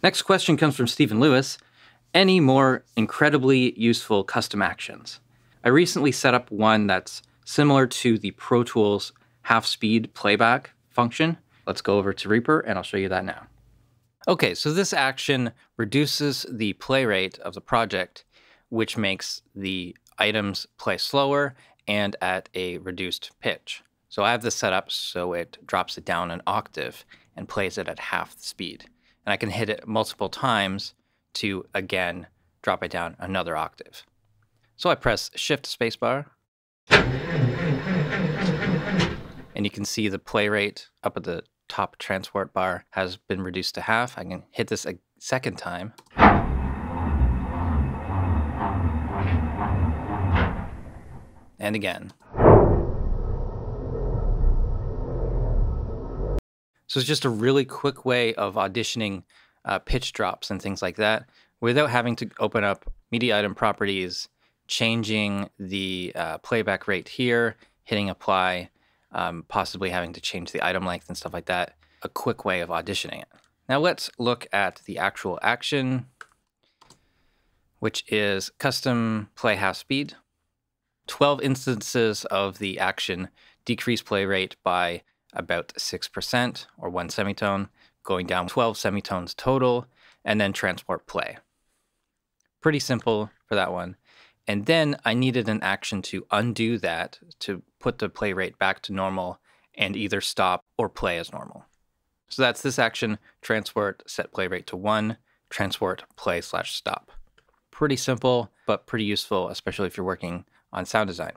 Next question comes from Stephen Lewis. Any more incredibly useful custom actions? I recently set up one that's similar to the Pro Tools half-speed playback function. Let's go over to Reaper and I'll show you that now. Okay, so this action reduces the play rate of the project, which makes the items play slower and at a reduced pitch. So I have this set up so it drops it down an octave and plays it at half the speed. And I can hit it multiple times to, again, drop it down another octave. So I press Shift spacebar, and you can see the play rate up at the top transport bar has been reduced to half. I can hit this a second time. And again. So it's just a really quick way of auditioning pitch drops and things like that without having to open up media item properties, changing the playback rate here, hitting apply, possibly having to change the item length and stuff like that. A quick way of auditioning it. Now let's look at the actual action, which is custom play half speed. 12 instances of the action decrease play rate by about 6% or 1 semitone, going down 12 semitones total, and then transport play. Pretty simple for that one. And then I needed an action to undo that to put the play rate back to normal and either stop or play as normal. So that's this action, transport, set play rate to 1, transport, play / stop. Pretty simple, but pretty useful, especially if you're working on sound design.